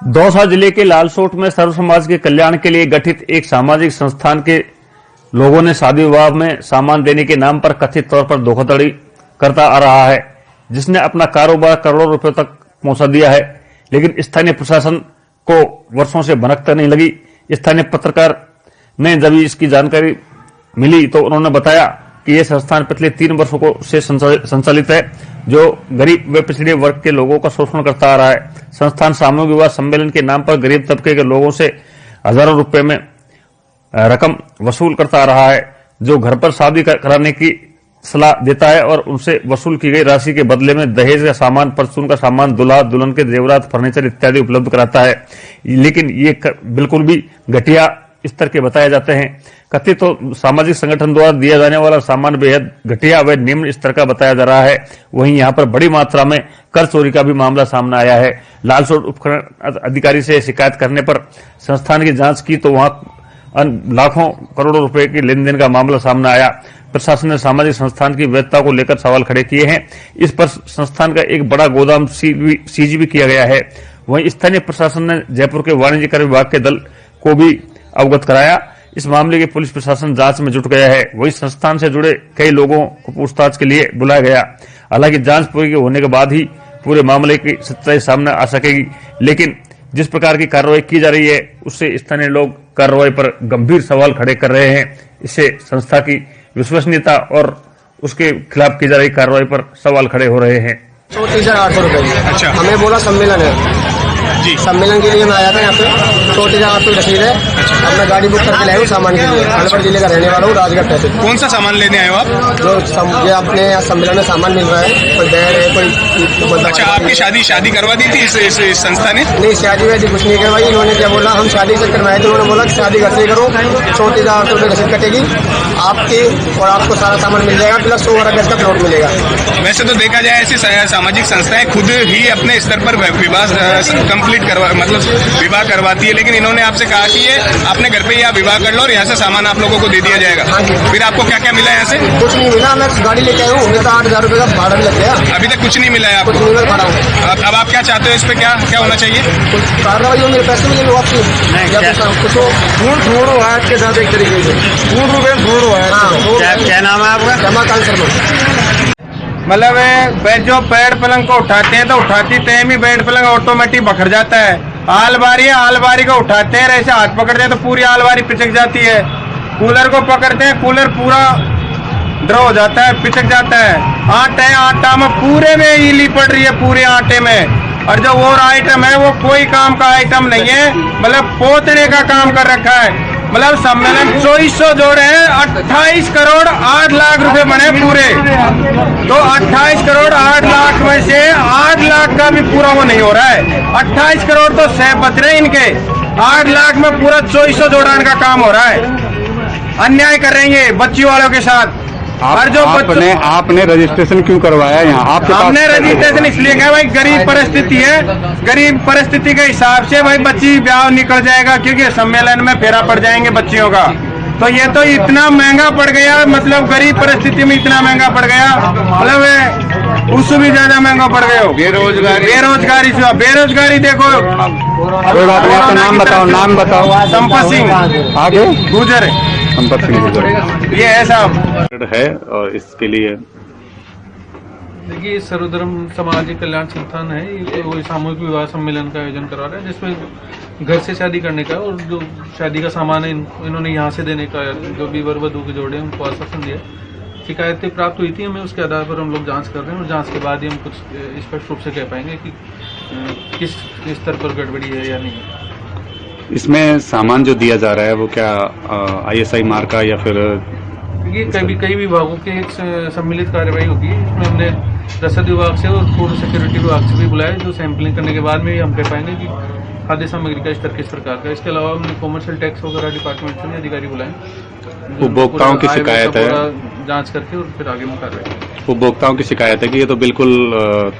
दौसा जिले के लालसोट में सर्व समाज के कल्याण के लिए गठित एक सामाजिक संस्थान के लोगों ने शादी विवाह में सामान देने के नाम पर कथित तौर पर धोखाधड़ी करता आ रहा है, जिसने अपना कारोबार करोड़ों रुपए तक पहुंचा दिया है। लेकिन स्थानीय प्रशासन को वर्षों से भनकता नहीं लगी। स्थानीय पत्रकार ने जब इसकी जानकारी मिली तो उन्होंने बताया कि यह संस्थान पिछले 3 वर्षों से संचालित है, जो गरीब व पिछड़े वर्ग के लोगों का शोषण करता आ रहा है। संस्थान सामूहिक विवाह सम्मेलन के नाम पर गरीब तबके के लोगों से हजारों रुपए में रकम वसूल करता आ रहा है, जो घर पर शादी कराने की सलाह देता है और उनसे वसूल की गई राशि के बदले में दहेज का सामान, परचून का सामान, दूल्हा दुल्हन के जेवरात, फर्नीचर इत्यादि उपलब्ध कराता है। लेकिन ये बिल्कुल भी घटिया स्तर के बताए जाते हैं। कथित तो सामाजिक संगठन द्वारा दिया जाने वाला सामान बेहद घटिया व निम्न स्तर का बताया जा रहा है। वहीं यहां पर बड़ी मात्रा में कर चोरी का भी मामला सामने आया है। लालसोट उपखंड अधिकारी से शिकायत करने पर संस्थान की जांच की तो वहां लाखों करोड़ों रुपए के लेन देन का मामला सामने आया। प्रशासन ने सामाजिक संस्थान की वैधता को लेकर सवाल खड़े किए हैं। इस पर संस्थान का एक बड़ा गोदाम सीज भी किया गया है। वहीं स्थानीय प्रशासन ने जयपुर के वाणिज्य कर विभाग के दल को भी अवगत कराया। इस मामले की पुलिस प्रशासन जांच में जुट गया है। वही संस्थान से जुड़े कई लोगों को पूछताछ के लिए बुलाया गया। हालांकि जांच पूरी होने के बाद ही पूरे मामले की सच्चाई सामने आ सकेगी। लेकिन जिस प्रकार की कार्रवाई की जा रही है उससे स्थानीय लोग कार्रवाई पर गंभीर सवाल खड़े कर रहे हैं। इससे संस्था की विश्वसनीयता और उसके खिलाफ की जा रही कार्रवाई पर सवाल खड़े हो रहे हैं। 34,800 रुपए। अच्छा, हमें बोला सम्मेलन है जी। सम्मेलन के लिए मैं आया था यहाँ पे। 34,800 रसीद है। अब मैं गाड़ी बुक करके लाया हूँ सामान के लिए। अलवर जिले का रहने वाला हूँ, राजगढ़ तहसील। कौन सा सामान लेने आए हो आप? जो ये अपने यहाँ सम्मेलन में सामान मिल रहा है, कोई बैग है, कोई अच्छा, आपकी शादी करवा दी थी इस संस्था ने? नहीं, शादी वैसी कुछ नहीं करवाई। इन्होंने क्या बोला, हम शादी से करवाए थे। उन्होंने बोला कि शादी घर से करो, 34,800 रुपये रसीद कटेगी आपकी और आपको सारा सामान मिल जाएगा, प्लस 100 गज का प्लॉट मिलेगा। वैसे तो देखा जाए ऐसी सामाजिक संस्थाएं खुद ही अपने स्तर पर विवाह कंप्लीट मतलब विवाह करवाती है, लेकिन इन्होंने आपसे कहा कि ये अपने घर पे ही आप विवाह कर लो और यहाँ से सामान आप लोगों को दे दिया जाएगा। फिर आपको क्या क्या मिला यहाँ से? कुछ नहीं मिला। मैं गाड़ी लेके आया हूँ, मुझे तो 8,000 रुपये का भाड़ा लग गया। अभी तक कुछ नहीं मिला है आपको? कुछ नहीं खड़ा हूँ। अब आप क्या चाहते हो? इस पे क्या होना चाहिए? कार्रवाई हो, मेरे पैसे मिले वापसी। ढूंढ रहा है के साथ एक तरीके से ढूंढ रहा है। क्या नाम है आपका? रमाकांत शर्मा। मतलब जो बेड पलंग को उठाते हैं तो उठाती टाइम ही बेड पलंग ऑटोमेटिक बखर जाता है। आलबारी को उठाते हैं, ऐसे हाथ पकड़ते हैं तो पूरी आलबारी पिचक जाती है। कूलर को पकड़ते हैं, कूलर पूरा ड्रॉ हो जाता है, पिचक जाता है। आटा में पूरे में ईली पड़ रही है, पूरे आटे में। और जो और आइटम है वो कोई काम का आइटम नहीं है, मतलब पोतने का काम कर रखा है। मतलब सम्मेलन 2400 जोड़े हैं, 28 करोड़ 8 लाख रुपए बने पूरे। तो 28 करोड़ 8 लाख में से 8 लाख का भी पूरा वो नहीं हो रहा है। 28 करोड़ तो सह बच रहे इनके, 8 लाख में पूरा 2400 जोड़ान का काम हो रहा है। अन्याय कर रहे हैं बच्चियों वालों के साथ। और जो आपने रजिस्ट्रेशन क्यों करवाया यहाँ? हमने रजिस्ट्रेशन इसलिए किया भाई, गरीब परिस्थिति है, गरीब परिस्थिति के हिसाब से भाई बच्ची ब्याह निकल जाएगा, क्योंकि सम्मेलन में फेरा पड़ जाएंगे बच्चियों का। तो ये तो इतना महंगा पड़ गया, मतलब गरीब परिस्थिति में इतना महंगा पड़ गया, मतलब उससे भी ज्यादा महंगा पड़ गया। बेरोजगारी देखो। कोई बात नहीं, आपका नाम बताओ। संपत सिंह आगे गुजर। संपत सिंह गुजर ये है साहब है। और इसके लिए देखिए, सर्वधर्म सामाजिक कल्याण संस्थान है, ये वो सामूहिक विवाह सम्मेलन का आयोजन करा रहा है, जिसमें घर से शादी करने का और जो शादी का सामान है इन्होंने यहाँ से देने का, जो भी वर वधू के जोड़े हैं उनको आश्वासन दिया। शिकायतें प्राप्त हुई थी हमें, उसके आधार पर हम लोग जांच कर रहे हैं और जांच के बाद ही हम कुछ स्पष्ट रूप से कह पाएंगे कि किस स्तर पर गड़बड़ी है या नहीं। इसमें सामान जो दिया जा रहा है वो क्या ISI मार्क का या फिर? ये कई विभागों के एक सम्मिलित कार्रवाई होगी। इसमें हमने रसद विभाग से और फूड सिक्योरिटी विभाग से भी बुलाया, जो सैंपलिंग करने के बाद में हम कह पाएंगे कि खाद्य सामग्री का स्तर किस प्रकार का। इसके अलावा हमने कॉमर्शियल टैक्स वगैरह डिपार्टमेंट से भी अधिकारी बुलाए। उपभोक्ताओं की शिकायत है, जांच करके और फिर आगे में कार्रवाई। उपभोक्ताओं की शिकायत है कि ये तो बिल्कुल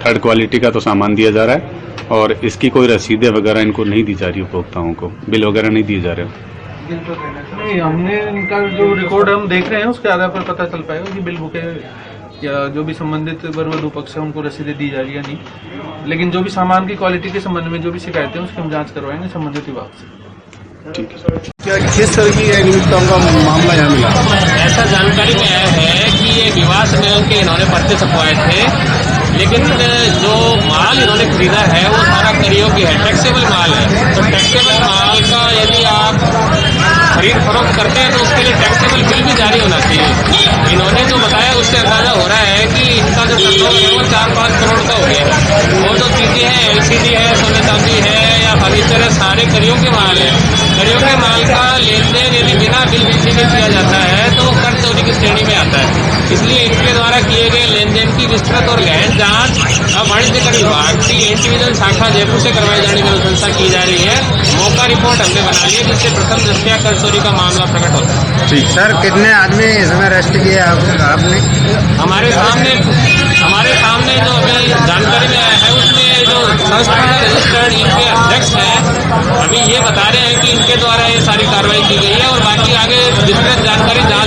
थर्ड क्वालिटी का तो सामान दिया जा रहा है और इसकी कोई रसीदें वगैरह इनको नहीं दी जा रही, उपभोक्ताओं को बिल वगैरह नहीं दिए जा रहे। नहीं, हमने इनका जो रिकॉर्ड हम देख रहे हैं उसके आधार पर पता चल पाएगा कि बिल बुकें या जो भी संबंधित वर वधू पक्ष है उनको रसीदें दी जा रही है या नहीं। लेकिन जो भी सामान की क्वालिटी के संबंध में जो भी शिकायतें हैं उसकी हम जांच करवाएंगे संबंधित विभाग से। क्या किस तरह की नियुक्तियों का मामला यहाँ मिला? ऐसा जानकारी में आया है कि ये विवाह सम्मेलन के इन्होंने पर्चे छपवाए थे, लेकिन जो माल इन्होंने खरीदा है वो सारा कर योग्य है, टैक्सेबल माल है। तो टैक्सेबल माल का यदि आप खरीद फरोख्त करते हैं तो उसके लिए टैक्सेबल बिल भी जारी होना चाहिए। इन्होंने जो बताया उससे अंदाजा हो रहा है कि इनका जो टर्नओवर है वो 4-5 करोड़ का हो गया है। वो जो चीजें हैं LCD है, सोने चांदी है या फर्नीचर है, सारे करियों के माल है। करियों के माल का लेन देन यदि बिना बिल बिजली के किया जाता है तो वो कर चोरी की श्रेणी में आता है। इसलिए इनके द्वारा किए गए लेन देन की विस्तृत और गहन जांच अब वाणिज्य कर विभाग की इंडिविजुअल शाखा जयपुर से करवाई जाने की अनुशंसा की जा रही है। मौका रिपोर्ट हमने बना ली है जिससे प्रथम दृष्टया कर चोरी का मामला प्रकट होता है। ठीक सर, कितने आदमी इसमें अरेस्ट किए आपने? हमारे सामने जो अभी जानकारी में आया है उसमें जो संस्था है रजिस्टर्ड इनके अध्यक्ष हैं, अभी ये बता रहे हैं कि इनके द्वारा ये सारी कार्रवाई की गई है और बाकी आगे विस्तृत जानकारी जांच